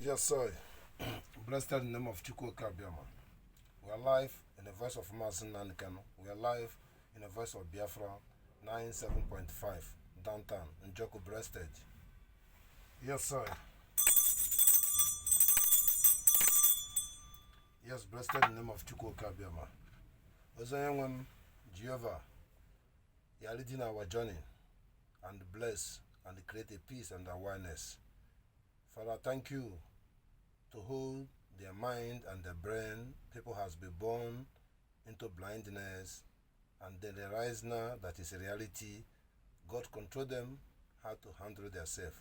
Yes, sir. Blessed in the name of Chukwu Okiko Abiama. We are live in the voice of Mazi Nnamdi Kanu. We are live in the voice of Biafra 97.5 downtown in Joko State. Yes, sir. Yes, blessed in the name of Chukwu Okiko Abiama. Ozoyenwem Jehovah, you are leading our journey and bless and create a peace and awareness. Father, thank you to hold their mind and their brain. People has been born into blindness and they realize now that is a reality. God control them how to handle themselves.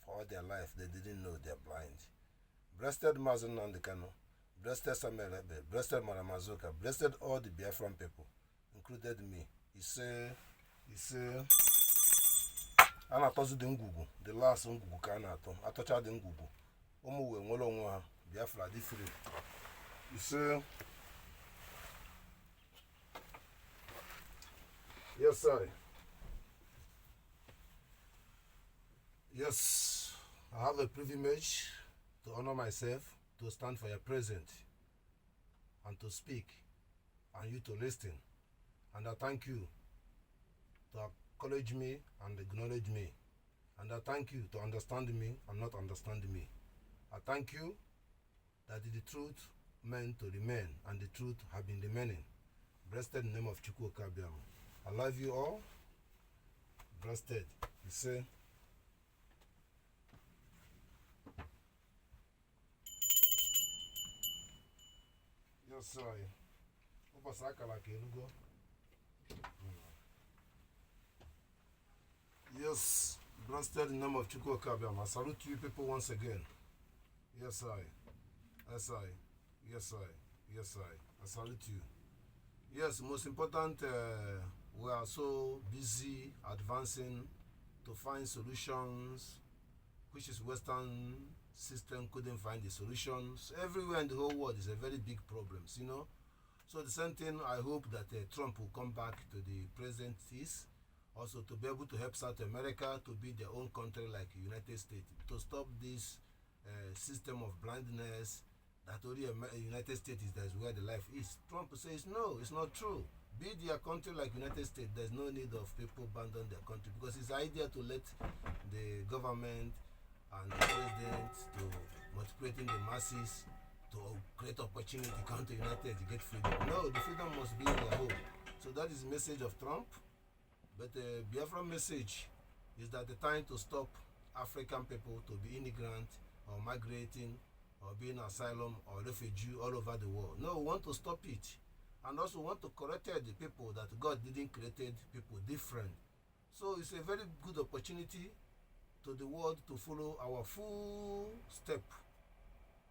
For all their life, they didn't know they're blind. Blessed Mazi Nnamdi Kanu, blessed Samuel Ebe, blessed Maramazuka, blessed all the Biafran people, included me. Iseeee. A na-atọzi dị ngwugwu, the last ngwugwu ka a na-atọ, atọcha dị ngwugwu, ụmụ wee nwere onwe ha, Biafra dị free. Iseeee. Yes, sir. Yes, I have a privilege to honor myself, to stand for your presence, and to speak, and you to listen. And I thank you to acknowledge me and acknowledge me. And I thank you to understand me and not understand me. I thank you that the truth meant to remain and the truth have been remaining. Blessed in the name of Chukwu Okiko Abiama. I love you all. Blessed. You say. Yes, sorry. Yes, blessed in the name of Chukwu Okiko Abiama. I salute you people once again. Yes, I. Yes, I. Yes, I. Yes, I. I salute you. Yes, most important, we are so busy advancing to find solutions, which is Western system couldn't find the solutions. Everywhere in the whole world is a very big problem, you know. So the same thing, I hope that Trump will come back to the present is also to be able to help South America to be their own country like United States, to stop this system of blindness that only United States is that's where the life is. Trump says no, it's not true. Be their country like United States, there's no need of people abandon their country because it's idea to let the government and the president to multiplicating the masses to create opportunity, come to United to get freedom. No, the freedom must be in their home. So that is the message of Trump. But the Biafran message is that the time to stop African people to be immigrant or migrating or being asylum or refugee all over the world. No, we want to stop it. And also want to correct the people that God didn't create people different. So it's a very good opportunity to the world to follow our full step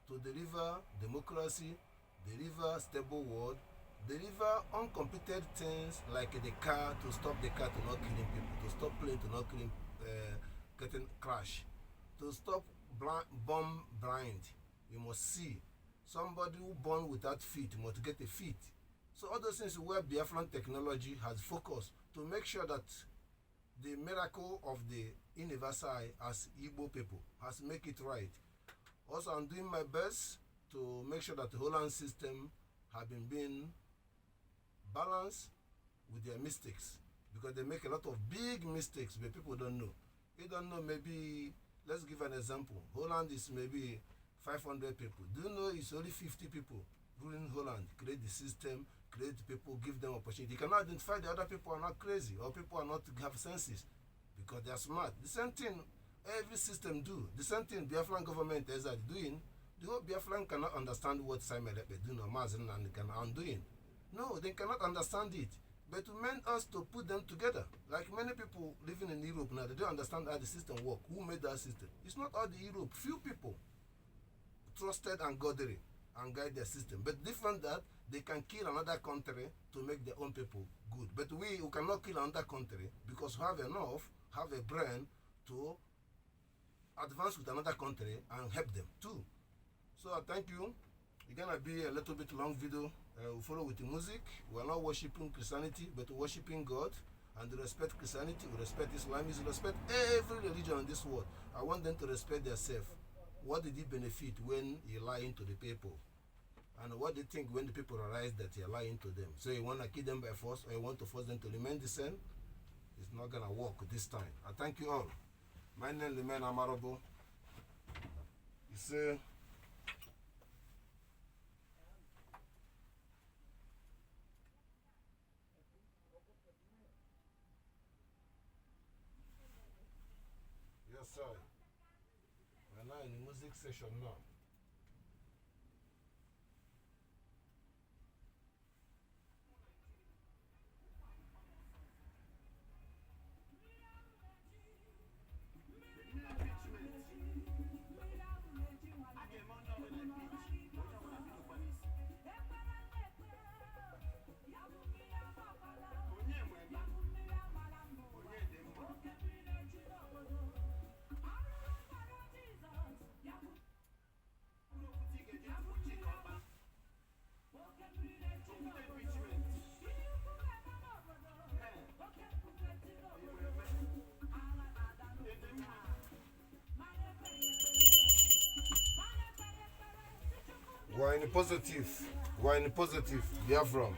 to deliver democracy, deliver stable world, deliver uncompleted things like the car, to stop the car to not killing people, to stop plane to not killing, getting crash, to stop bomb blind. You must see somebody who born without feet must get a feet. So all those things where Biafran technology has focused to make sure that the miracle of the universal as Igbo people has make it right. Also, I'm doing my best to make sure that the Holland system have been being balanced with their mistakes because they make a lot of big mistakes but people don't know. They don't know, maybe, let's give an example. Holland is maybe 500 people. Do you know it's only 50 people ruling Holland? Create the system, create people, give them opportunity. You cannot identify the other people are not crazy or people are not have senses because they are smart. The same thing every system do. The same thing Biafran government is doing. The whole Biafran cannot understand what Simon Lepe doing or Mazi Nnamdi Kanu are doing. No, they cannot understand it. But we meant us to put them together. Like many people living in Europe now, they don't understand how the system works. Who made that system? It's not all the Europe. Few people trusted and godly and guide their system. But different that they can kill another country to make their own people good. But we who cannot kill another country because we have enough, have a brain to advance with another country and help them too. So I thank you. It's gonna be a little bit long video. We'll follow with the music. We're not worshiping Christianity, but worshiping God. And we respect Christianity, we respect Islam, we respect every religion in this world. I want them to respect themselves. what did he benefit when he lying to the people? And what do you think when the people realize that you're lying to them? So you want to kill them by force, or you want to force them to remain the same? It's not going to work this time. I thank you all. My name remains Amarabo. Iseeee. Yes, sir. We're now in the music session now. We're in the positive. We're in the positive. Biafran.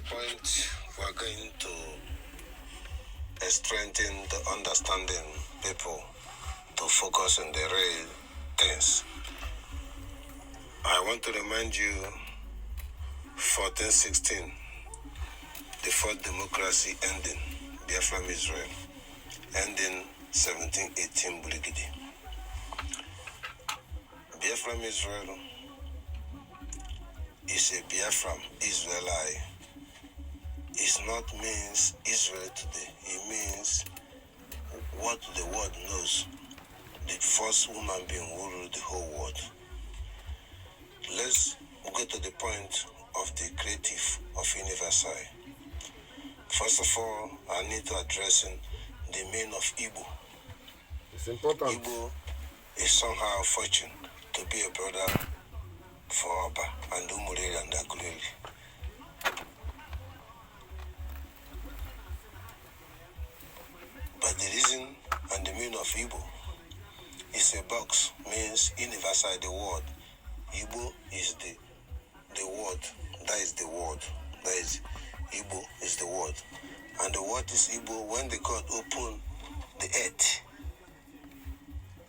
Point we're going to strengthen the understanding people to focus on the real things. I want to remind you 1416, the fourth democracy ending, Biafra Israel, ending 1718 Buligidi. Biafra Israel is a Biafran Israeli. It not means Israel today. It means what the world knows. The first woman being who ruled the whole world. Let's go to the point of the creative of universal. First of all, I need to address the meaning of Igbo. It's important. Igbo is somehow fortunate to be a brother for Abba and Umuriri and Akuliri. But the reason and the meaning of Igbo is a box, means universal, the word. Igbo is the word. That is the word. That is, Igbo is the word. And the word is Igbo. When the God opened the earth,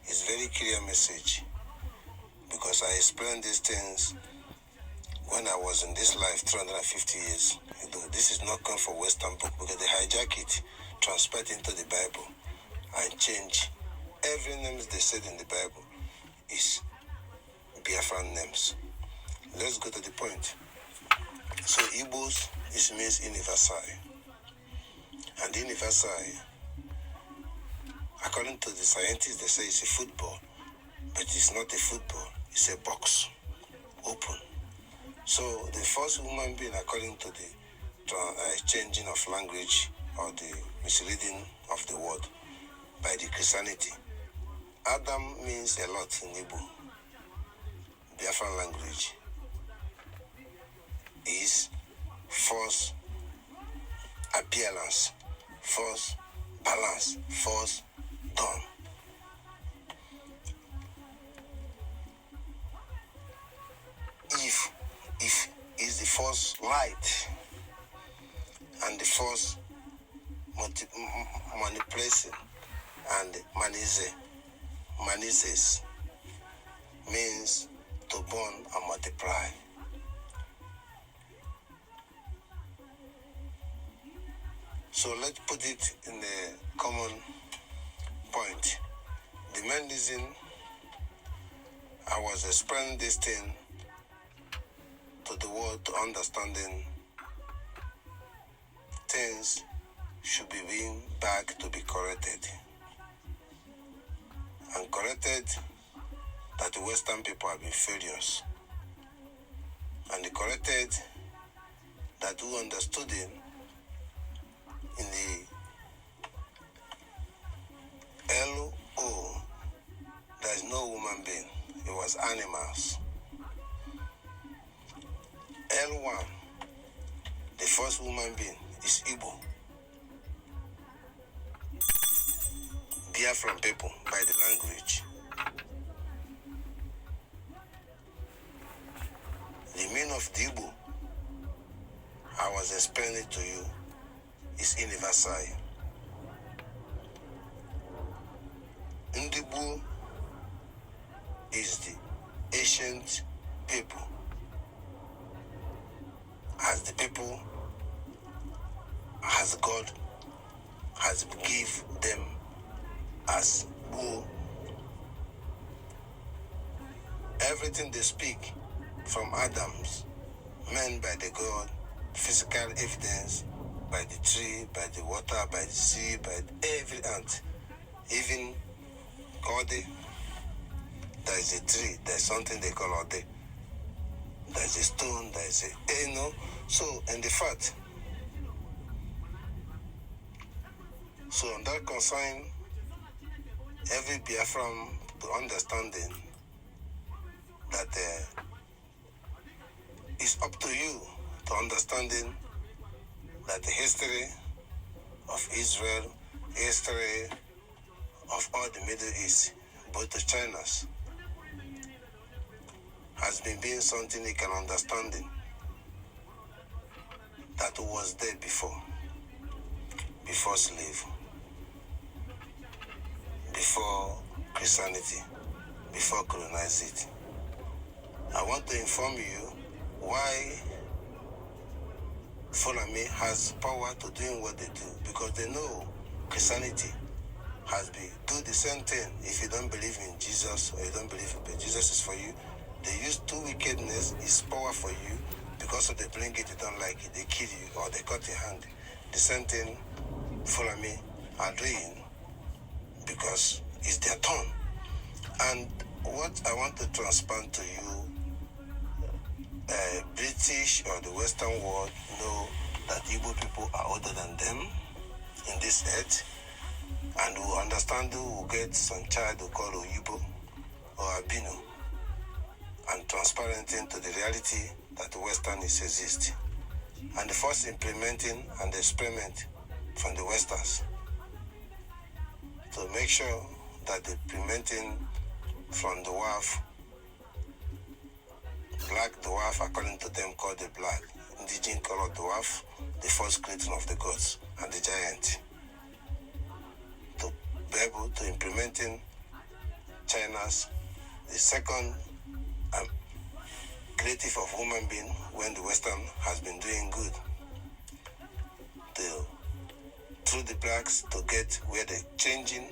it's very clear message. Because I explained these things when I was in this life 350 years ago. This is not come from Western book because they hijack it, transfer it into the Bible, and change. Every name they said in the Bible is Biafran names. Let's go to the point. So Igbos means universal. And universal, according to the scientists, they say it's a football. But it's not a football, it's a box, open. So the first human being, according to the changing of language or the misleading of the word by the Christianity, Adam means a lot in Igbo. Biafran language is first appearance, first balance, first dawn. If is the first light and the first manipulation and manises means to born and multiply. So let's put it in a common point. The main reason I was explaining this thing to the world, to understanding things should be being back to be corrected. and corrected that the Western people have been failures. And he corrected that who understood him in the LO, there is no human being, it was animals. L1, the first human being is Igbo. Biafran people by the language. The meaning of the Igbo, I was explaining to you, is universal. Igbo is the ancient people, as the people, as God has give them as who. Everything they speak from Adam's, men by the God, physical evidence, by the tree, by the water, by the sea, by every ant, even Ode. There is a tree, there's something they call Ode. There's a stone, there's a, so, and the fact. So, on that concern, every Biafran to understanding that it's up to you to understanding that the history of Israel, history of all the Middle East, both the China's, has been being something you can understanding that was there before slave, before Christianity, before colonization. I want to inform you why Fulani has power to doing what they do, because they know Christianity has been do the same thing. If you don't believe in Jesus or you don't believe in Jesus is for you, they use two wickedness is power for you because of they bring it, you don't like it, they kill you or they cut your hand. The same thing Fulani are doing because it's their turn. And what I want to transplant to you, British or the Western world know that Igbo people are older than them in this earth, and who understand who will get some child who call Oyibo or Abino, and transparent into the reality that the Western is exist. And the first implementing and the experiment from the Westerns to make sure that the implementing from the WAF, black dwarf, according to them called the black, indigenous color dwarf, the first creation of the gods and the giant, to be able to implementing China's, the second creative of human being when the Western has been doing good, through the blacks to get where they're changing.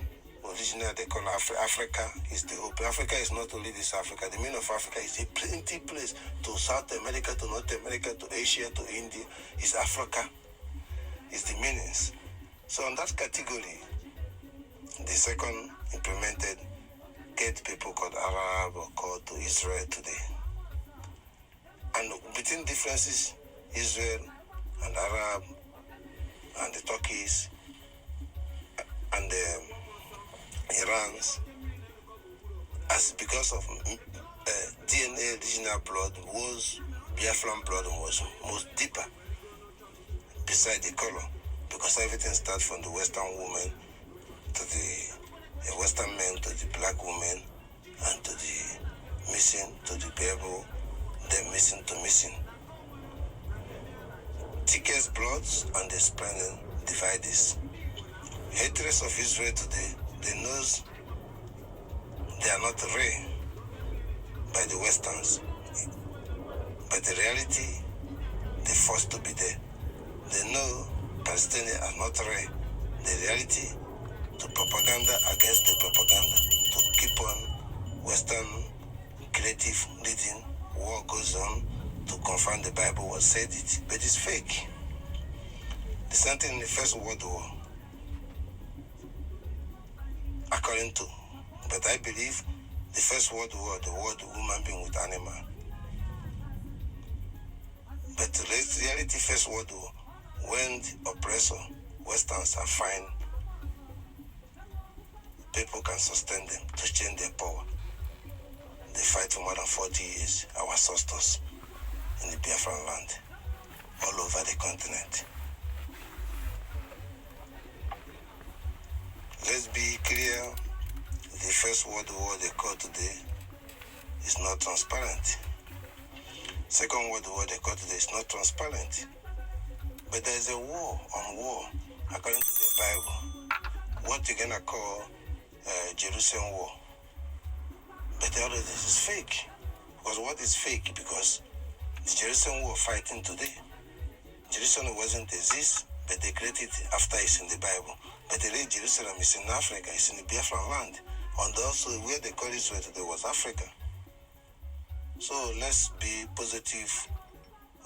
Originally, they call Africa is the hope. Africa is not only this Africa. The meaning of Africa is a plenty place to South America, to North America, to Asia, to India. It's Africa. It's the meanings. So in that category, the second implemented get people called Arab or called to Israel today. And between differences, Israel and Arab and the Turkeys and the Iran's, as because of DNA original blood was Biafran blood was most deeper beside the color, because everything starts from the Western woman to the Western man to the black woman and to the missing to the people, then missing to missing. Thickest bloods and the spreading divide this. Hatreds of Israel today, they knows they are not real by the Westerns, but the reality, they forced to be there. They know Palestinians are not real. The reality, to propaganda against the propaganda, to keep on Western creative leading, war goes on to confirm the Bible was said it, but it's fake. The same thing in the First World War. According to But I believe the first world war, the world human being with animal. But the reality first world war, when the oppressor, Westerns are fine, people can sustain them to change their power. They fight for more than 40 years, our ancestors in the Biafran land, all over the continent. Let's be clear, the first world war they call today is not transparent. Second world war they call today is not transparent. But there is a war on war, according to the Bible. What you're gonna call Jerusalem war. But all of this is fake. Because what is fake? Because the Jerusalem war fighting today, Jerusalem wasn't exist, but they created it after it's in the Bible. But the real Jerusalem is in Africa, it's in the Biafran land. And also where they call Israel today was Africa. So let's be positive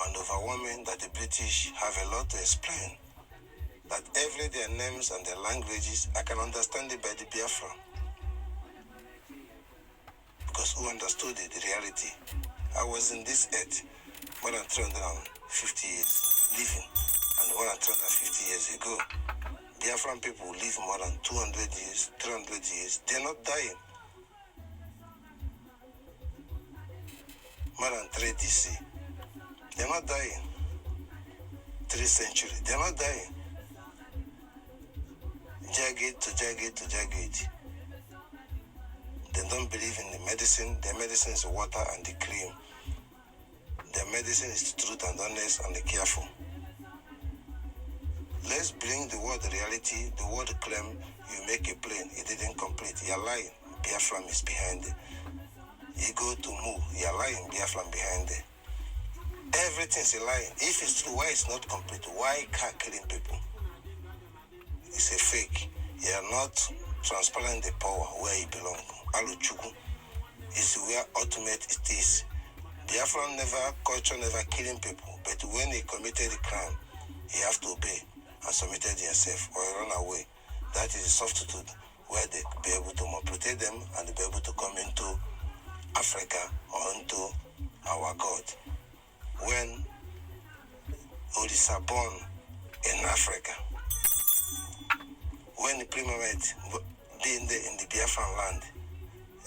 and overwhelming that the British have a lot to explain. That every their names and their languages, I can understand it by the Biafran. Because who understood it, the reality? I was in this earth more than 350 years living. And more than 350 years ago, Biafran people live more than 200 years, 300 years. They're not dying. More than 3 DC. They're not dying. 3 centuries. They're not dying. Jagged to jagged to jagged. They don't believe in the medicine. Their medicine is water and the cream. Their medicine is the truth and honest and the careful. Let's bring the word reality. The word claim, you make a plane, it didn't complete. You're lying. Biafran is behind it. You go to move, you're lying. Biafran behind it. Everything's a lying. If it's true, why it's not complete? Why can't killing people? It's a fake. You're not transparent the power where it belongs. Chukwu is where ultimate it is. Biafran culture never killing people, but when he committed a crime, he have to obey and submitted yourself or run away. That is the substitute where they be able to manipulate them and be able to come into Africa or into our God. When Odisa born in Africa, when the primate being there in the Biafran land,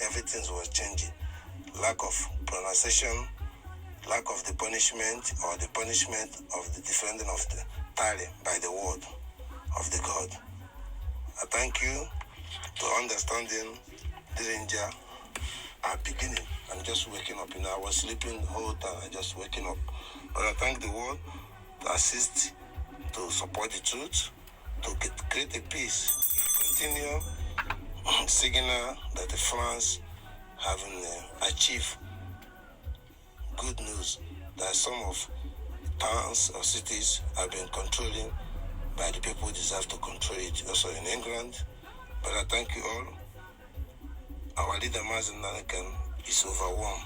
everything was changing. Lack of pronunciation, lack of the punishment or the punishment of the defending of the tally by the word of the God. I thank you to understanding the danger at beginning. I'm just waking up. I was sleeping the whole time. I just waking up. But I thank the world to assist, to support the truth, to create a peace. Continue signal that the France having achieved good news that some of towns or cities have been controlling by the people who deserve to control it, also in England. But I thank you all. Our leader Mazi Nnamdi Kanu is overwhelmed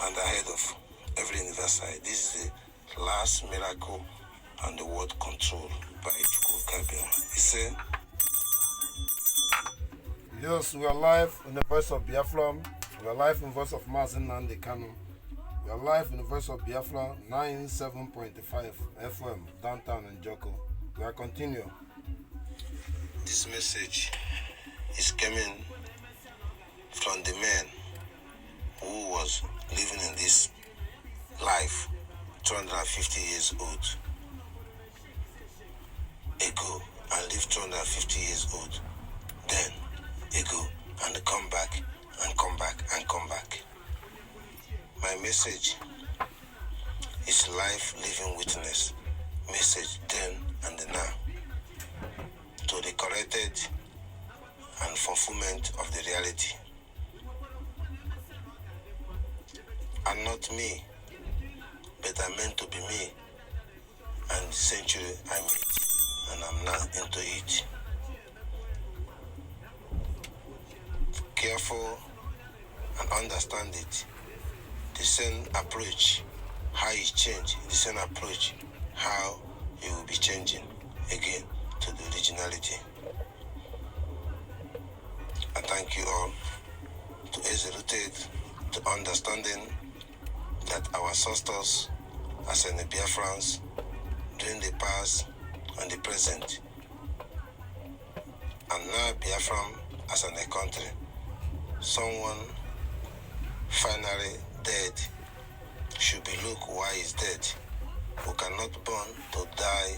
and ahead of every university. This is the last miracle and the world control by Chukwu Okiko Abiama. Iseeee. Yes, we are live in the voice of Biafra. We are live in the voice of Mazi Nnamdi Kanu. We are live in the voice of Biafra, 97.5 FM, downtown in Joko. We are continuing. This message is coming from the man who was living in this life 250 years old ago and lived 250 years old then ago and come back and come back and come back. My message is life living witness message then and now to the corrected and fulfillment of the reality. I'm not me, but I'm meant to be me, and the century I meet, and I'm not into it. Careful and understand it. The same approach, how you change, the same approach, how you will be changing again to the originality. I thank you all to exhortate to understanding that our ancestors as in the Biafrans during the past and the present, and now Biafran as in a country, someone finally dead should be look why he's dead, who cannot born to die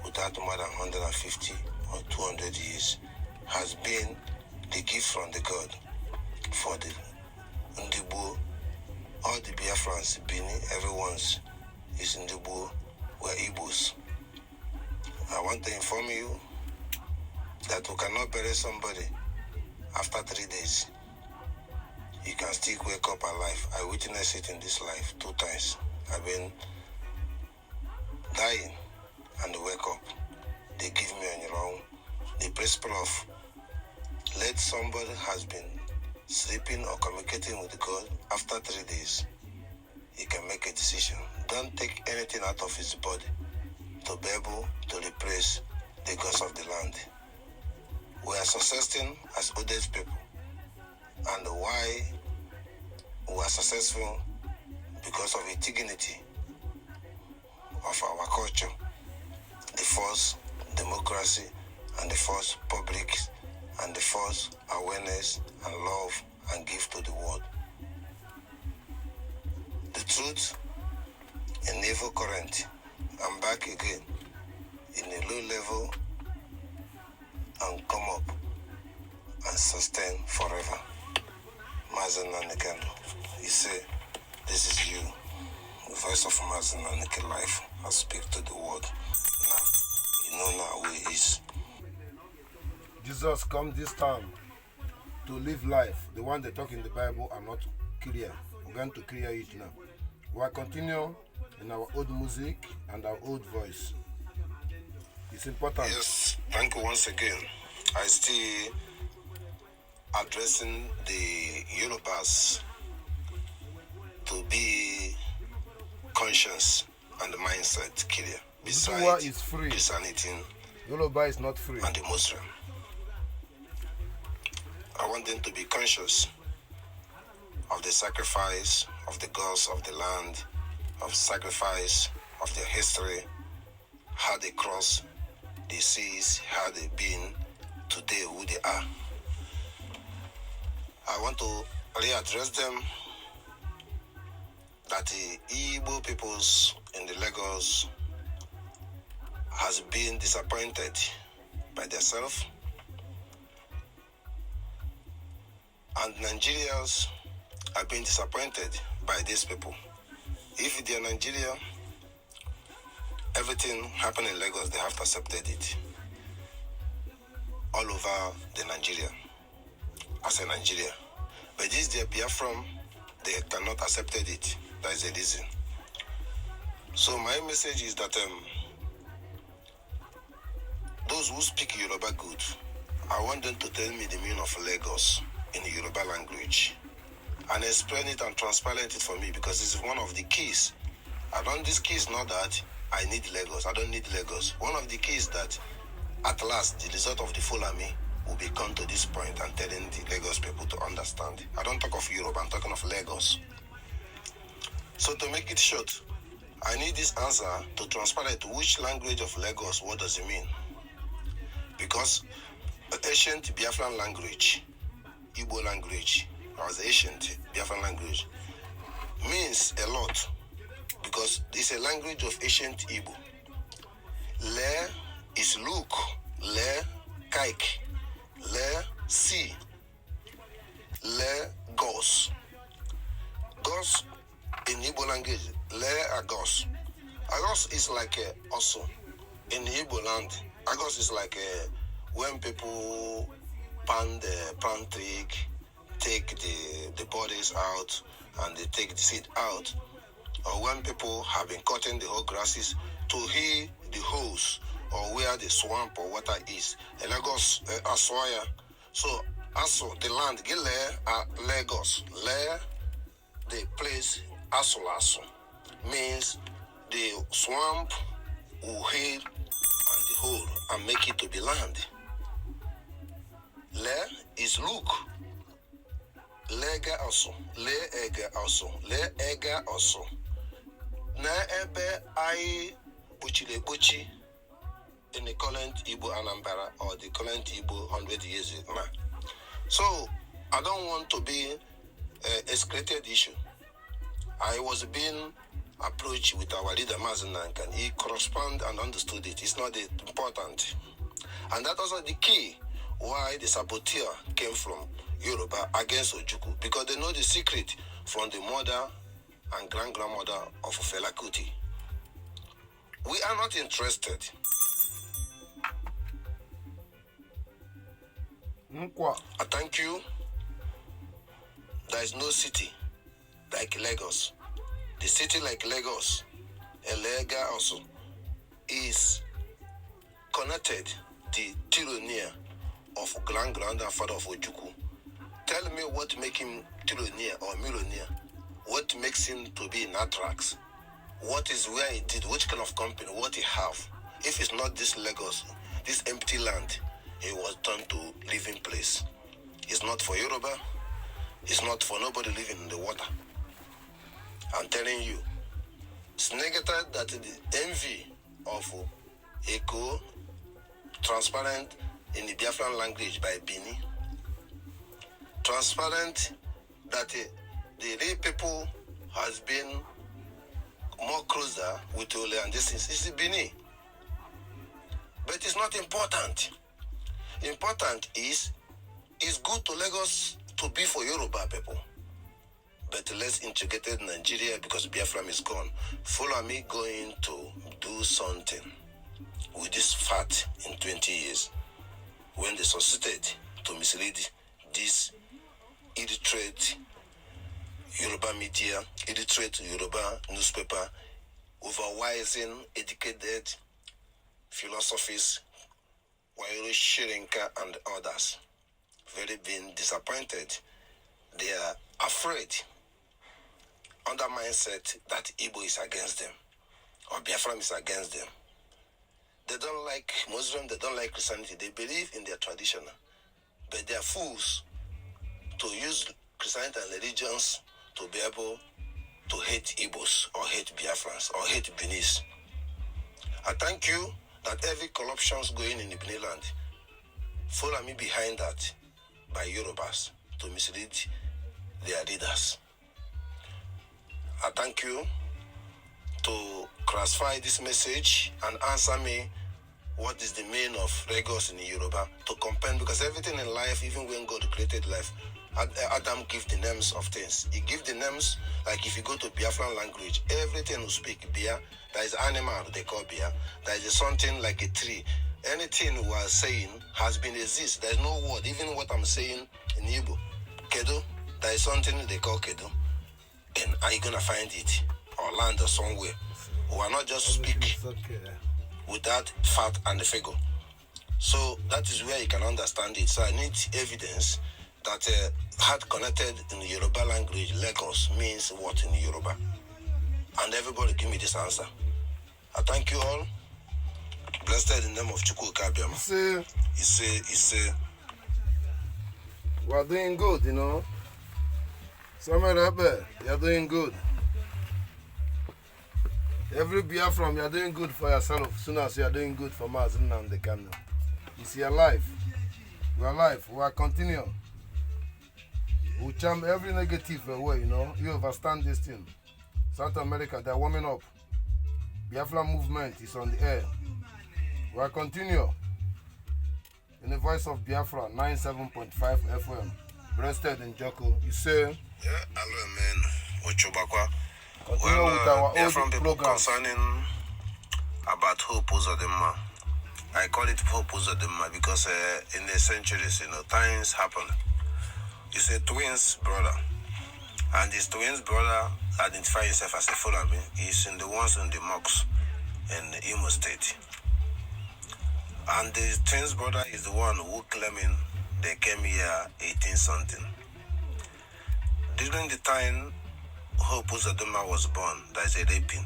without more than 150 or 200 years, has been the gift from the God for the Ndibu, all the Biafrans, Bini, everyone's is Ndibu, were Igbos. I want to inform you that we cannot bury somebody after 3 days. You can still wake up alive. I witnessed it in this life 2 times. I've been dying and wake up. They give me on your own the principle of let somebody has been sleeping or communicating with God after 3 days. He can make a decision. Don't take anything out of his body to be able to replace the gods of the land. We are successful as oldest people. And why we are successful? Because of the dignity of our culture, the first democracy, and the first public, and the first awareness and love and give to the world. The truth in evil current, I'm back again in a low level and come up and sustain forever. Mazi Nnamdi Kanu, he said, this is you, the voice of Mazi Nnamdi life. I speak to the world. Now, you know now who he is. Jesus come this time to live life. The one they talk in the Bible are not clear. We're going to clear it now. We'll continue in our old music and our old voice. It's important. Yes, thank you once again. I still addressing the Yorubas to be conscious and the mindset clear. Besides, is free. Christianity Yoruba is not free. And the Muslim. I want them to be conscious of the sacrifice of the gods of the land, of sacrifice of their history, how they crossed the seas, how they've been today, who they are. I want to readdress them that the Igbo peoples in the Lagos has been disappointed by themselves, and Nigerians have been disappointed by these people. If they are Nigeria, everything happening in Lagos, they have to accept it all over the Nigeria as a Nigeria. But this their Biafran, they cannot accept it. That is a reason. So my message is that those who speak Yoruba good, I want them to tell me the meaning of Lagos in the Yoruba language and explain it and transparent it for me, because it's one of the keys. This key is not that I need Lagos. I don't need Lagos. One of the keys that at last the result of the full army will be come to this point and telling the Lagos people to understand. I don't talk of Europe, I'm talking of Lagos. So to make it short, I need this answer to transparent which language of Lagos, what does it mean? Because the ancient Biafran language, Igbo language, or the ancient Biafran language, means a lot, because it's a language of ancient Igbo. Le is look, le kike, le see, le gos. Gos in Igbo language, le agos. Agos is like a also in Igbo land. Agos is like when people plant the plant tree, take the bodies out and they take the seed out, or when people have been cutting the whole grasses to heal the holes or where the swamp or water is. Lagos Aswaya. So also the land Gile Lagos. Le the place Asolaso means the swamp will heal and the hole and make it to be land. Le is look. Lega also. Le ega also. Le ega also. Na ebe I buchile buchi in the current Igbo Anambra or the current Igbo 100 years now. So I don't want to be a escalated issue. I was being approached with our leader Mazi Nnamdi Kanu. He corresponded and understood it. It's not important. And that was the key why the saboteur came from Yoruba against Ojukwu, because they know the secret from the mother and grandmother of Fela Kuti. We are not interested. I thank you. There is no city like Lagos. The city like Lagos, Elega also, is connected the tyranny of grandfather of Ojukwu. Tell me what makes him trillionaire or millionaire. What makes him to be in Atrax? What is where he did, which kind of company, what he have. If it's not this Lagos, this empty land, it was turned to living place. It's not for Yoruba. It's not for nobody living in the water. I'm telling you, it's negative that the envy of Eko, transparent in the Biafran language by Bini, transparent that the real people has been more closer with Ole and this is Bini. But it's not important. Important is, it's good to Lagos to be for Yoruba people. But let's integrate Nigeria because Biafra is gone. Follow me going to do something with this fact in 20 years when they succeeded to mislead this illiterate Yoruba media, illiterate Yoruba newspaper, overwising, educated philosophies, Wairo Shirinka and others. Very been disappointed. They are afraid, under mindset that Igbo is against them or Biafra is against them. They don't like Muslim, they don't like Christianity. They believe in their tradition, but they are fools to use Christianity and religions to be able to hate Igbos or hate Biafrans or hate Benis. I thank you that every corruption is going in the Benin land. Follow me behind that by Yorubas to mislead their leaders. I thank you to classify this message and answer me what is the meaning of Lagos in Yoruba to compare, because everything in life, even when God created life, Adam gave the names of things. He gave the names, like if you go to Biafran language, everything will speak Bia. There is animal they call Bia. There is something like a tree. Anything we are saying has been exist. There is no word. Even what I'm saying in Igbo, Kedo, there is something they call Kedo. And are you gonna find it or land or somewhere? We are not just speak without fact and the figure. So that is where you can understand it. So I need evidence that had connected in the Yoruba language, Lagos means what in Yoruba. And everybody give me this answer. I thank you all. Blessed in the name of Chukwu Okiko Abiama. Iseeee. We're doing good, you know. Somewhere up there, you're doing good. Every Biafran, you're doing good for yourself as soon as you're doing good for Mazi Nnamdi Kanu. It's your life. We're alive. We'll continue. We'll charm every negative away, you know. You understand this thing. South America, they're warming up. Biafra movement is on the air. We'll continue. In the voice of Biafra, 97.5 FM. Breasted in Joko. Iseeee. Yeah, hello, man. Ochobakwa. Continue with our Biafran old people programs. concerning about Hope Uzodinma. I call it Hope Uzodinma because in the centuries, you know, times happen. He's a twins brother. And his twins brother identifies himself as a Fulani. He's in the ones in the mosques in Imo State. And the twins brother is the one who claiming they came here 18 something. During the time Hope Uzodinma was born, there's a raping.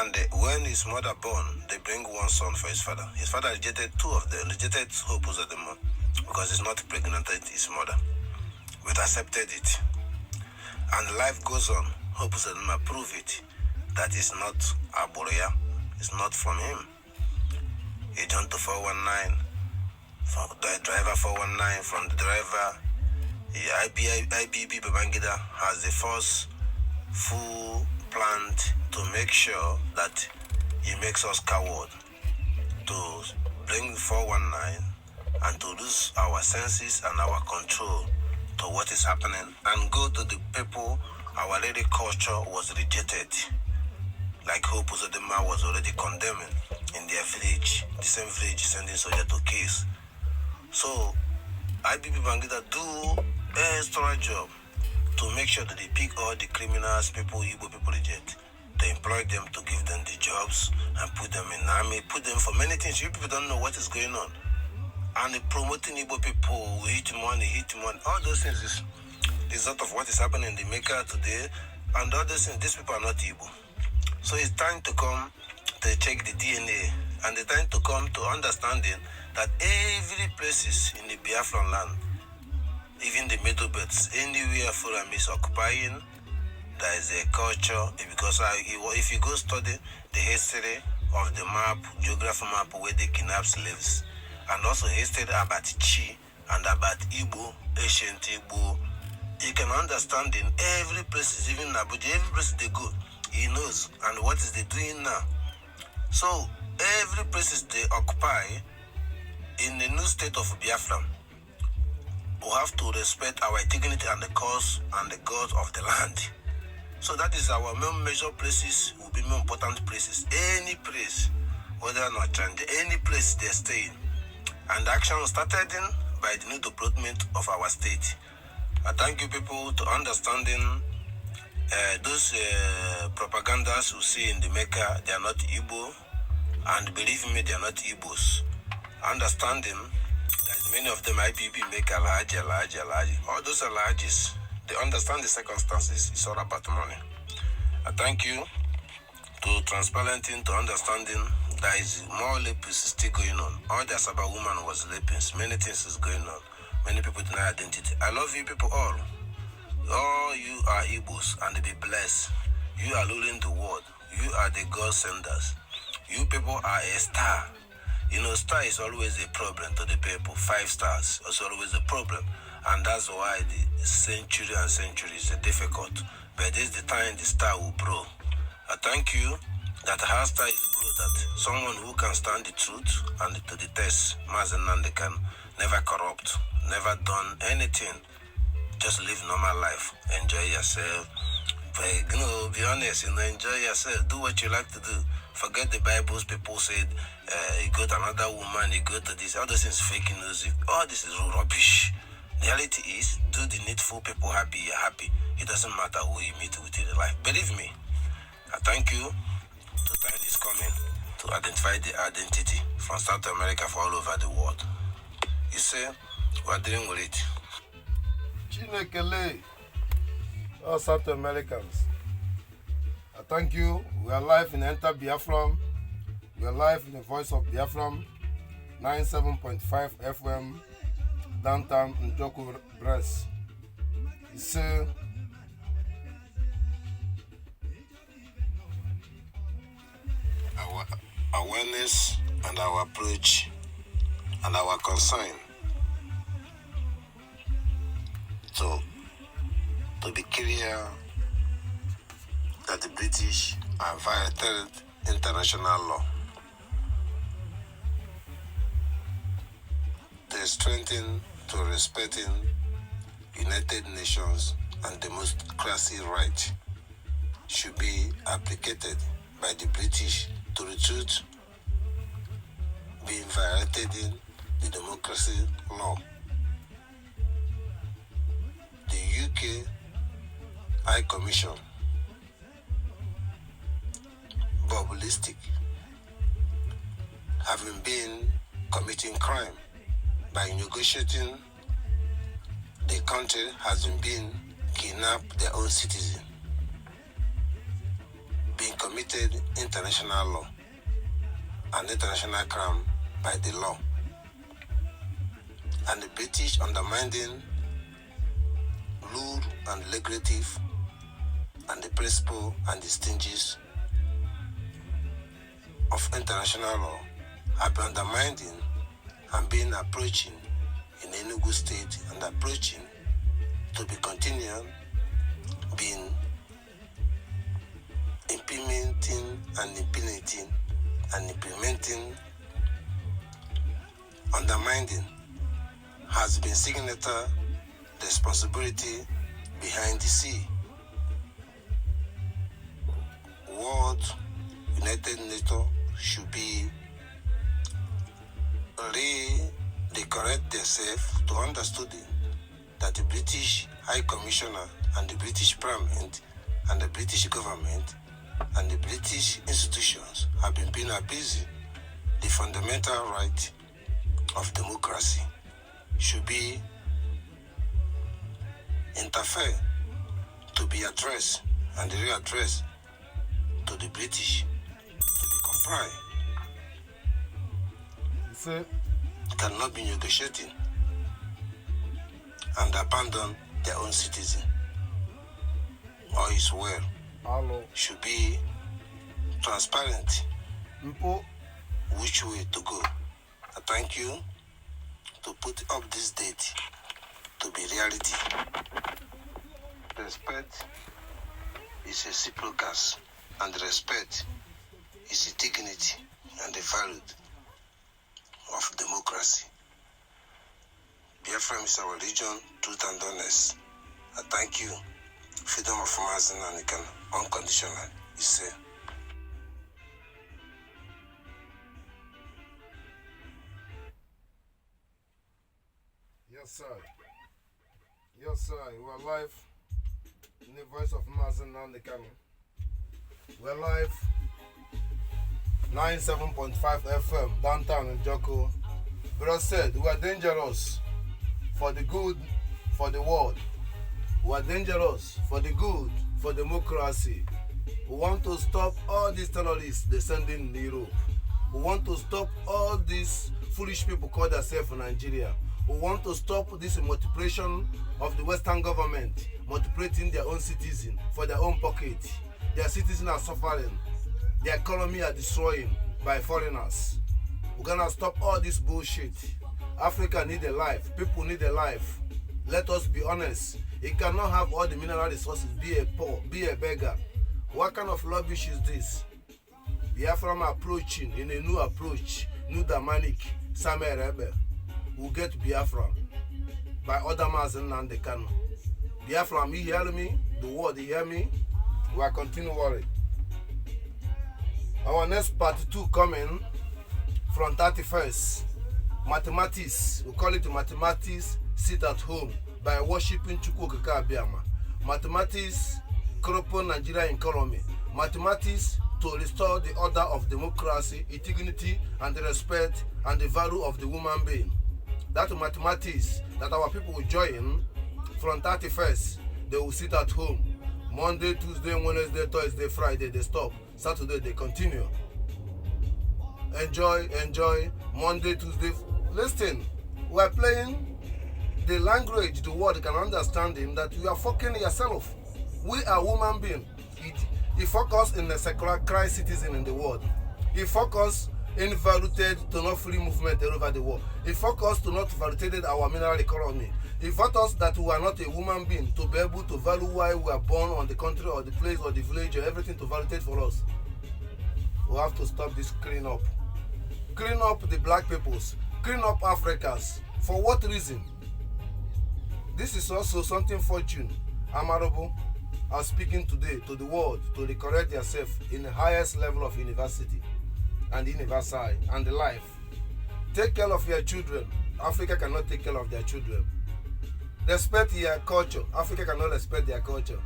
And when his mother born, they bring one son for his father. His father rejected two of them, rejected Hope Uzodinma. because it's not impregnated his mother. But accepted it. And life goes on. Hope Uzodinma prove it. That is not Aboria. It's not from him. He jumped to 419. From the driver 419. From the driver, IBB Babangida has the first full plan to make sure that he makes us coward. To bring 419 and to lose our senses and our control to what is happening and go to the people our lady culture was rejected. Like Hope Uzodinma was already condemning in their village, the same village sending soldiers to case. So IBB Babangida do a extra job to make sure that they pick all the criminals, people, Igbo people reject. They employ them to give them the jobs and put them in army, put them for many things. You people don't know what is going on. And promoting Igbo people, hit money, all those things is the result of what is happening in the Maker today. And all those things, these people are not Igbo. So it's time to come to check the DNA, and the time to come to understanding that every places in the Biafran land, even the middle belts, anywhere Fulham is occupying, there is a culture, because if you go study the history of the map, geography map where they kidnap slaves, and also history about Chi and about Igbo, ancient Igbo, you can understand in every place, even Abuja, every place they go, he knows, and what is they doing now. So, every place they occupy in the new state of Biafra, we have to respect our dignity and the cause and the gods of the land. So that is our main major places, will be more important places. Any place, whether or not change, any place they're staying. And action started in by the new development of our state. I thank you people to understanding those propagandas who say in the Mecca they are not Igbo, and believe me, they are not Igbos. Understanding that many of them IBB make Alhaji. All those Alhajis, they understand the circumstances. It's all about money. I thank you to transparenting, to understanding there is more lapis still going on. All the Asaba woman was lapis. Many things is going on. Many people deny identity. I love you people all. All you are Igbos and be blessed. You are ruling the world. You are the God senders. You people are a star. You know, star is always a problem to the people. 5 stars is always a problem. And that's why the century and centuries are difficult. But this is the time the star will grow. I thank you that her star is grow, that someone who can stand the truth and to the test, Mazi Nnamdi Kanu, never corrupt, never done anything. Just live normal life. Enjoy yourself. But, you know, be honest, you know, enjoy yourself. Do what you like to do. Forget the Bibles. People said, you go to another woman, you go to this. All those things fake news. All this is rubbish. The reality is, do the needful, people happy, you're happy. It doesn't matter who you meet with in life. Believe me, I thank you. The time is coming to identify the identity from South America for all over the world. You say, we're dealing with it. Chinekele, all South Americans. I thank you. We are live in Enter Biafran. We are live in the Voice of Biafran, 97.5 FM, downtown Njoku Brest. Iseeee. Our awareness and our approach and our concern to be clear that the British have violated international law. They strengthen to respecting United Nations and democracy right should be applied by the British to retreat being violated in the democracy law. The UK High Commission, Bobulistic, having been committing crime by negotiating the country has been kidnapped their own citizen, being committed international law and international crime by the law. and the British undermining rule and legislative and the principle and the stinges of international law have been undermining and been approaching in Enugu State and approaching to be continuing being implementing undermining has been signature the responsibility behind the sea. World United Nations should be correct themselves to understanding that the British High Commissioner and the British Parliament and the British government and the British institutions have been abusing the fundamental right of democracy should be interfere to be addressed and readdressed to the British to be compliant. Cannot be negotiating and abandon their own citizen. All is well. Hello. Should be transparent. Which way to go? I thank you to put up this date to be reality. Respect is a reciprocal, and respect is a dignity and the value of democracy. Biafra is our religion, truth and honest. I thank you. Freedom of Mazi Nnamdi Kanu, unconditional. Iseeee. Yes, sir. Yes, sir. We're live in the voice of Mazi Nnamdi Kanu. We're live 97.5 FM downtown in Joko. Benu State, we are dangerous for the good, for the world. We are dangerous for the good, for democracy. We want to stop all these terrorists they send in Europe. We want to stop all these foolish people call themselves Nigeria. We want to stop this multiplication of the Western government multiplicating their own citizens for their own pocket. Their citizens are suffering. Their economy are destroying by foreigners. We're gonna stop all this bullshit. Africa need a life. People need a life. Let us be honest. You cannot have all the mineral resources, be a poor, be a beggar. What kind of rubbish is this? Biafran approaching in a new approach, new dynamic. Samuel Rebel will get Biafran by other Mazi Nnamdi Kanu. Biafran, you hear me? The world, you hear me? We are continuing worried. Our next part 2 coming from 31st. Mathematics, we call it mathematics, sit at home by worshiping Chukwu Okiko Abiama. Mathematics, cripple Nigerian economy. Mathematics, to restore the order of democracy, dignity, and the respect and the value of the human being. That mathematics that our people will join from 31st, they will sit at home. Monday, Tuesday, Wednesday, Thursday, Friday, they stop. Saturday, they continue. Enjoy. Monday, Tuesday. Listen, we are playing the language the world can understand that you are fucking yourself. We are human beings. He focus in the secular Christ citizen in the world. He focus in valued to not free movement all over the world. He focus to not validate our mineral economy. He fought us that we are not a human being to be able to value why we are born on the country or the place or the village or everything to validate for us. We have to stop this clean up. Clean up the black peoples. Clean up Africans. For what reason? This is also something fortune. Amarable are speaking today to the world to correct yourself in the highest level of university and universal and the life. Take care of your children. Africa cannot take care of their children. Respect your culture. Africa cannot respect their culture.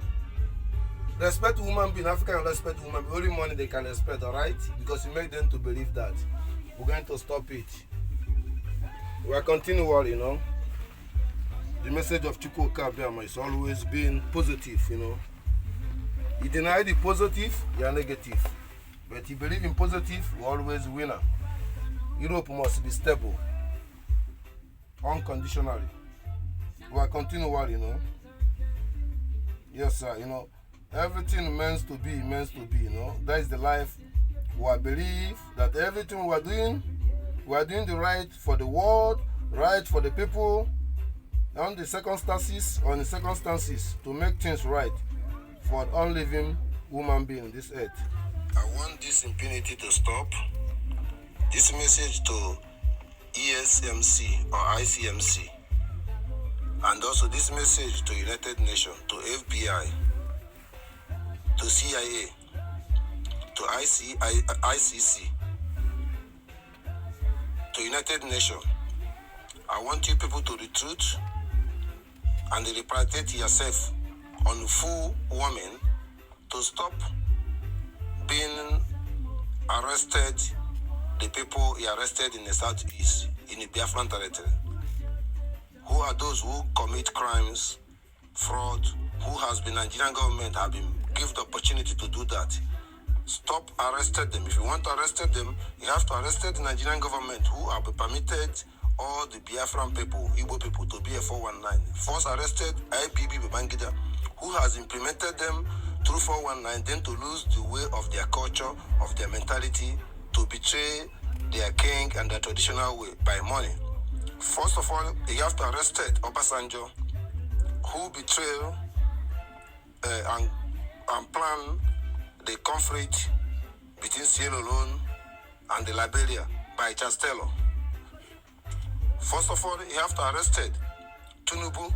Respect human being. Africa cannot respect human being. Only money they can respect, alright? Because you make them to believe that. We're going to stop it. We are continuing, you know. The message of Chukwu Okiko Abiama is always being positive, you know. You deny the positive, you are negative. But you believe in positive, you are always winner. Europe must be stable. unconditionally. We are continually, Yes, sir, everything meant to be, That is the life. We believe that everything we are doing the right for the world, right for the people, on the circumstances to make things right for an unliving human being on this earth. I want this impunity to stop. This message to ESMC or ICMC, and also this message to United Nations, to FBI, to CIA, to ICC, to United Nations. I want you people to retreat and repatriate yourself on full woman to stop being arrested, the people arrested in the southeast, in the Biafran territory. Who are those who commit crimes, fraud, who has been Nigerian government have been given the opportunity to do that. Stop arrested them. If you want to arrest them, you have to arrest the Nigerian government who have permitted all the Biafran people, Igbo people, to be a 419. First arrested IBB Babangida, who has implemented them through 419, then to lose the way of their culture, of their mentality, to betray their king and their traditional way by money. First of all, you have to arrest Obasanjo, who betrayed and plan the conflict between Sierra Leone and the Liberia by Chastello. First of all, you have to arrest Tinubu,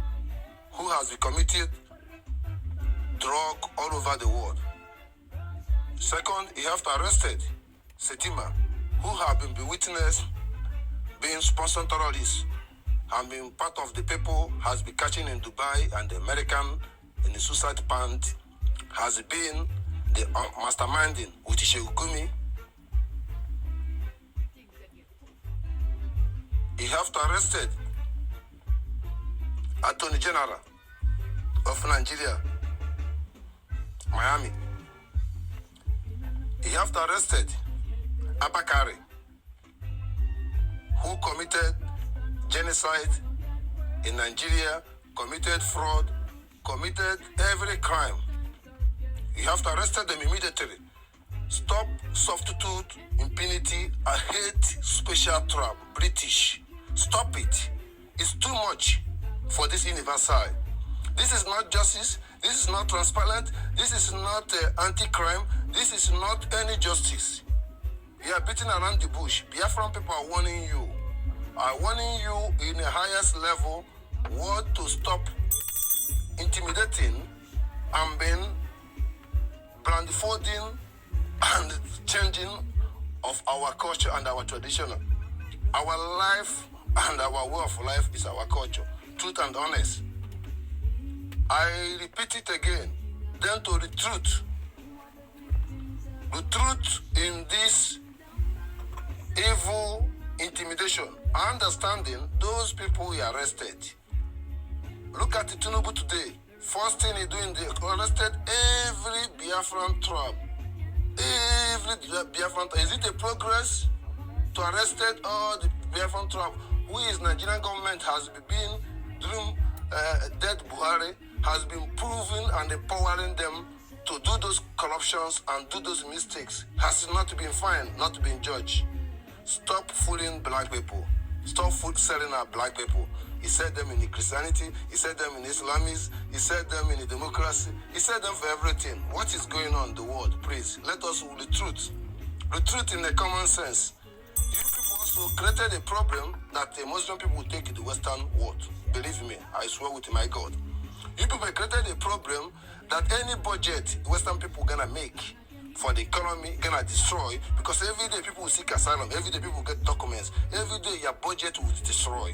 who has been committed drug all over the world. Second, you have to arrest Setima, who have been witness being sponsored terrorists and being part of the people has been catching in Dubai and the American in the suicide pant, has been the masterminding with Iseeee. You have to arrest Attorney General of Nigeria, Miami. You have to arrest Abakari, who committed genocide in Nigeria, committed fraud, committed every crime. You have to arrest them immediately. Stop substitute impunity. I hate special trap, British. Stop it. It's too much for this universal. This is not justice. This is not transparent. This is not anti-crime. This is not any justice. You are beating around the bush. Biafran people are warning you. Are warning you in the highest level what to stop intimidating and being blindfolding and changing of our culture and our tradition. Our life and our way of life is our culture. Truth and honest. I repeat it again. Then to the truth. The truth in this evil intimidation. Understanding those people he arrested. Look at Tinubu today. First thing he doing, they arrested every Biafran tribe. Every Biafran tribe. Is it a progress to arrest all the Biafran tribe? Who is Nigerian government has been during dead Buhari, has been proving and empowering them to do those corruptions and do those mistakes. Has not been fined, not been judged. Stop fooling black people. Stop selling our black people. He said them in the Christianity, he said them in Islamism, he said them in the democracy, he said them for everything. What is going on in the world? Please, let us with the truth. The truth in the common sense. You people also created a problem that the Muslim people will take in the Western world. Believe me, I swear with my God. You people created a problem that any budget Western people gonna make for the economy gonna destroy, because every day people will seek asylum, every day people will get documents, every day your budget will destroy.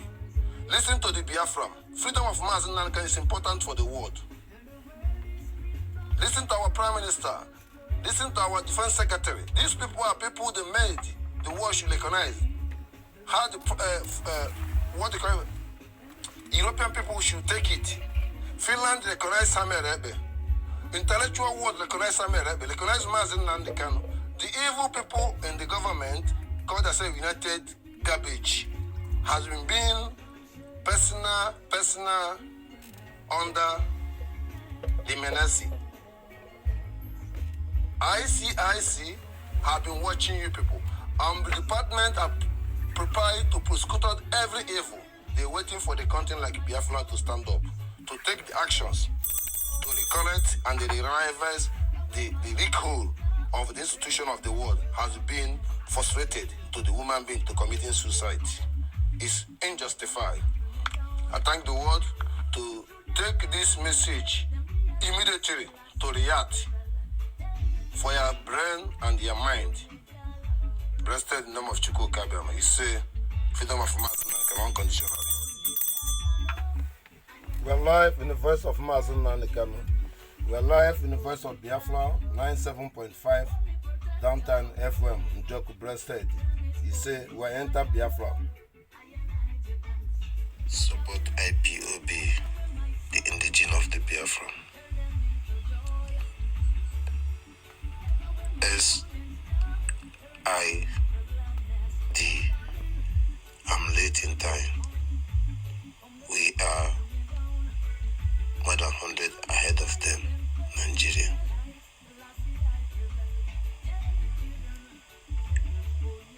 Listen to the Biafra. Freedom of Mazi Nnamdi Kanu is important for the world. Listen to our Prime Minister. Listen to our Defense Secretary. These people are people they made the world should recognize. How the what they call it? European people should take it. Finland recognize Sami Rebe. Intellectual world recognize Sami Rebe. Recognize Mazi Nnamdi Kanu. The evil people in the government called themselves United Garbage has been being personal under the menace. ICIC have been watching you people. The department are prepared to prosecute every evil. They're waiting for the country like Biafra to stand up, to take the actions, to reconnect and the revive the recall of the institution of the world has been frustrated to the woman being to committing suicide. It's unjustified. I thank the world to take this message immediately to react for your brain and your mind. Blessed in the name of Chukwu Okiko Abiama. Iseeee, freedom of Mazi Nnamdi Kanu unconditionally. We are live in the voice of Mazi Nnamdi Kanu. We are live in the voice of Biafra, 97.5, downtown FM in Benu State. Iseeee, we enter Biafra. Support IPOB, the indigene of the Biafran. SID. I'm late in time. We are more than 100 ahead of them, Nigeria.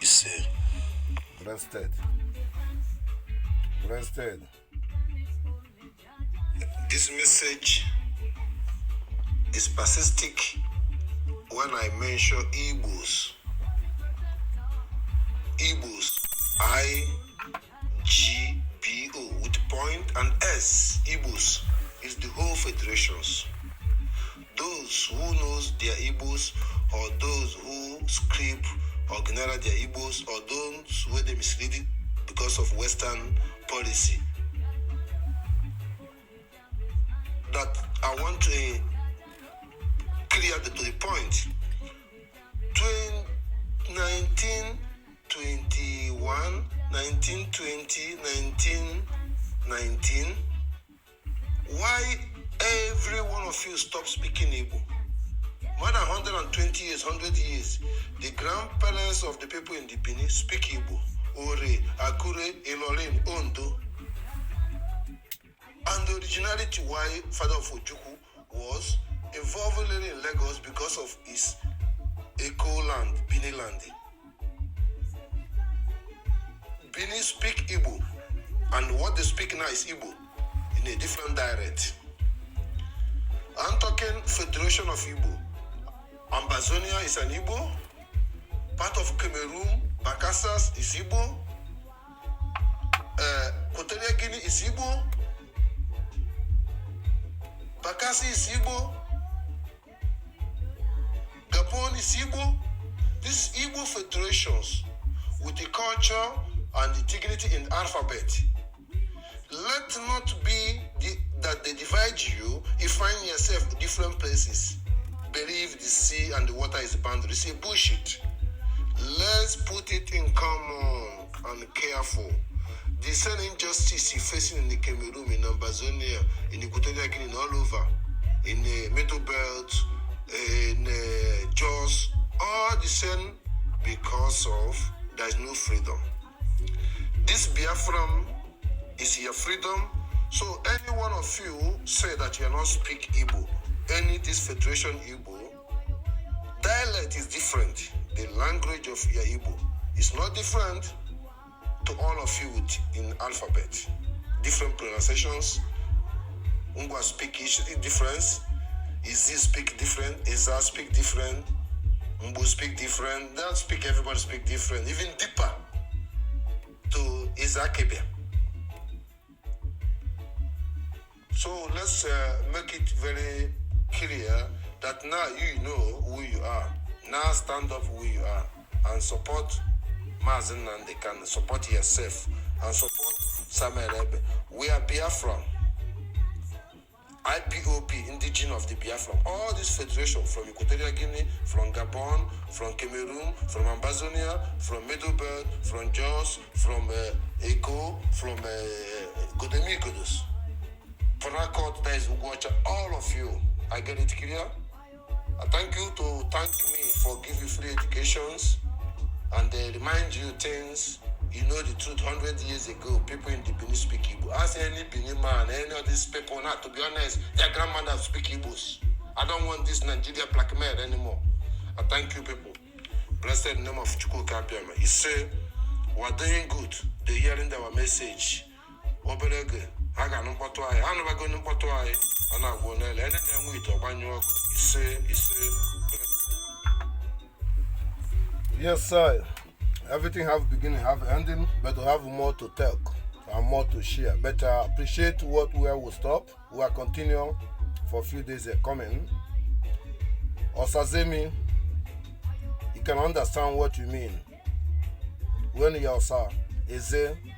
Iseeee. Benu State. Benu State. This message is persistic when I mention Igbos. Igbos, I-G-B-O, with point and S. Igbos is the whole federations. Those who knows their Igbos, or those who script or generate their Igbos, or those where they mislead it because of Western policy. That I want to clear to the point. 1921, 1920, 1919. Why every one of you stop speaking Igbo? More than 120 years, 100 years, the grandparents of the people in the Benin speak Igbo. Ore, Akure, Indolane, Okundo. And the originality why Father of Ojukwu was involved in Lagos because of his eco land, Benin land. Benin speak Igbo, and what they speak now is Igbo in a different dialect. I'm talking Federation of Igbo. Ambazonia is an Igbo. Part of Cameroon, Bakassas is Igbo. Equatorial Guinea is Igbo. Bakassi is Igbo. Gabon is Igbo. These Igbo federations with the culture and the dignity in alphabet. Let not be that they divide you. You find yourself in different places. Believe the sea and the water is the boundary. Say bullshit. Let's put it in common and careful. The same injustice you're facing in the Cameroon, in Ambazonia, in Equatorial Guinea, all over, in the Middle Belt, in Jos, all the same because of there is no freedom. This Biafran is your freedom. So any one of you say that you are not speak Igbo, this Federation Igbo, dialect is different. The language of your Igbo is not different to all of you in alphabet. Different pronunciations. Ungwa speak different. Izzy speak different. Iza speak different. Mbu speak different. Don't speak, everybody speak different. Even deeper to Izakebia. So let's make it very clear that now you know who you are. Now stand up who you are and support Mazi Nnamdi Kanu, support yourself and support Samuel Ebe. We are Biafran. IPOB, indigene of the Biafran. All this federation from Equatorial Guinea, from Gabon, from Cameroon, from Ambazonia, from Middle Belt, from Jos, from Eco, from Igodo Migodo State. Panakot, that is Ugocha, all of you. I get it clear? I thank you to thank me for giving free educations and they remind you things You know the truth, 100 years ago, people in the Benu speak Igbo. Ask any Benu man, any of these people, now, to be honest, their grandmother speak Igbos. I don't want this Nigeria blackmail anymore. I thank you, people. Blessed in the name of Chukwu Okiko Abiama. He say, we're doing good. They're hearing our message. Obelege, I got no photo. I never go no photo. I go no. Anything with a banyo. He say. Yes, sir. Everything have beginning, have ending, but we have more to tell and more to share. But appreciate where we stop. We will continue for a few days coming. Osazemi, you can understand what you mean. When your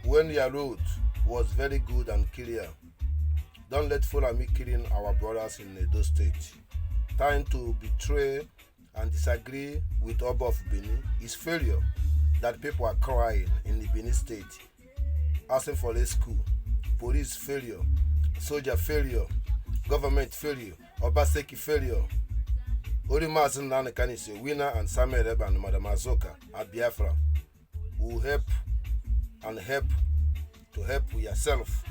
when your road was very good and clear, don't let Fulani killing our brothers in Edo State. Time to betray and disagree with Oba of Benin is failure. That people are crying in the Benu State, asking for a school, police failure, soldier failure, government failure, Obaseki failure. Only Mazi Nnamdi Kanu is a winner, and Samuel Eba and Madam Azoka at Biafra will help to help yourself.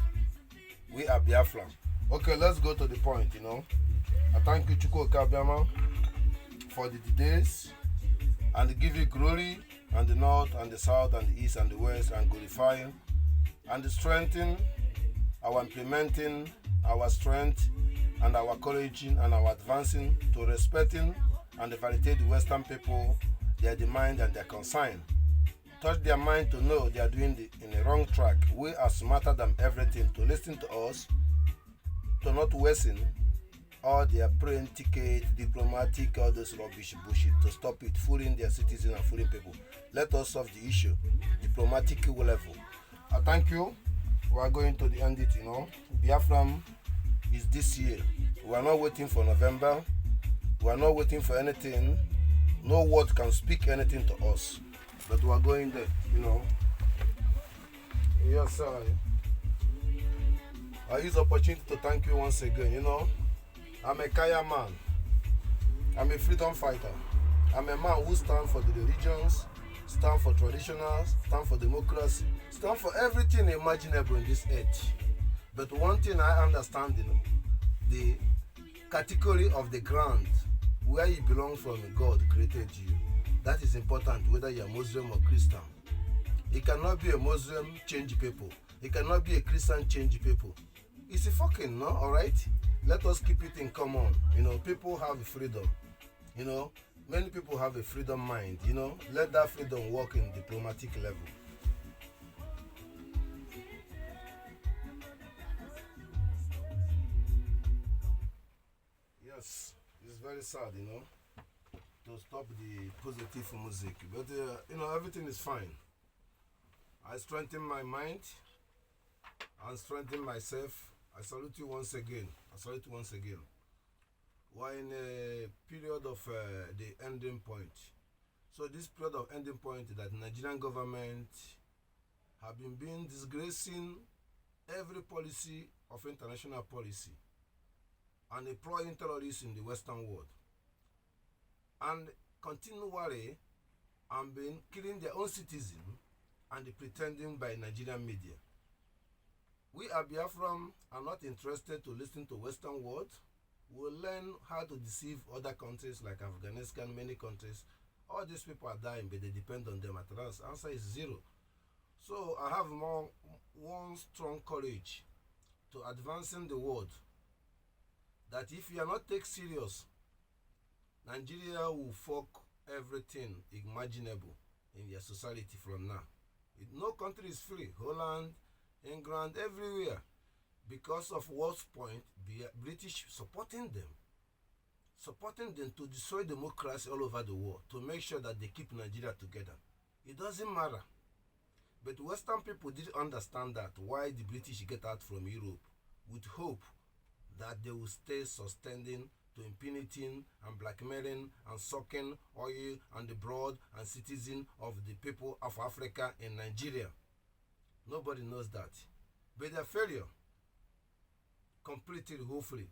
We are Biafra. Okay, let's go to the point, I thank you, Chukwu Okiko Abiama, for the details and give you glory, and the north and the south and the east and the west, and glorifying and strengthening our implementing our strength and our courage and our advancing to respecting and validate the Western people, their demand and their concern. Touch their mind to know they are doing in a wrong track. We are smarter than everything to listen to us, to not worsen all their praying ticket, diplomatic, all this rubbish bullshit, to stop it, fooling their citizens and fooling people. Let us solve the issue, diplomatic level. I thank you. We are going to the end it, Biafran is this year. We are not waiting for November. We are not waiting for anything. No word can speak anything to us. But we are going there, Yes, sir. I use the opportunity to thank you once again, I'm a Kaya man. I'm a freedom fighter. I'm a man who stands for the religions, stand for traditionals, stand for democracy, stand for everything imaginable in this age. But one thing I understand, the category of the ground where you belong from, God created you. That is important, whether you're Muslim or Christian. It cannot be a Muslim change people. It cannot be a Christian change people. It's a fucking, no? All right? Let us keep it in common. People have freedom. Many people have a freedom mind. Let that freedom work in diplomatic level. Yes, it's very sad, to stop the positive music. But, everything is fine. I strengthen my mind and strengthen myself. I salute you once again. We're in a period of the ending point. So this period of ending point that Nigerian government have been disgracing every policy of international policy and employing terrorists in the Western world, and continually and been killing their own citizens and pretending by Nigerian media. We are Biafran are not interested to listen to Western world. We'll learn how to deceive other countries like Afghanistan, many countries. All these people are dying, but they depend on them. At last, answer is zero. So I have one strong courage to advancing the world. That if you are not take serious, Nigeria will fuck everything imaginable in your society from now. No country is free. Holland, England, everywhere. Because of what's point, the British supporting them to destroy democracy all over the world, to make sure that they keep Nigeria together. It doesn't matter. But Western people didn't understand that, why the British get out from Europe, with hope that they will stay sustaining to impunity and blackmailing and sucking oil and the blood and citizen of the people of Africa in Nigeria. Nobody knows that. But their failure completed, hopefully.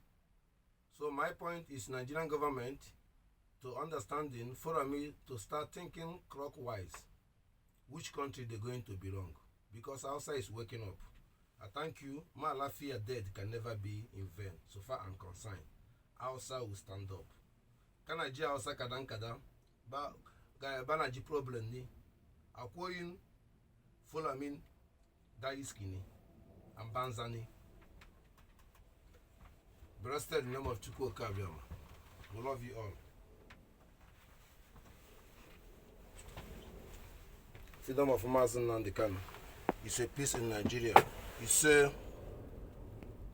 So my point is Nigerian government to understanding for me to start thinking clockwise. which country they're going to belong. Because Hausa is waking up. I thank you. My Lafia dead can never be in vain. So far I'm concerned. Hausa will stand up. Kanaji Hausa kadan kadan. Banaji problem ni. Akwoyin Fulamin Daiskini and Banzani. Blessed in the name of Chukwu Okiko Abiama. We love you all. Freedom of Mazi Nnamdi Kanu. You say peace in Nigeria. You say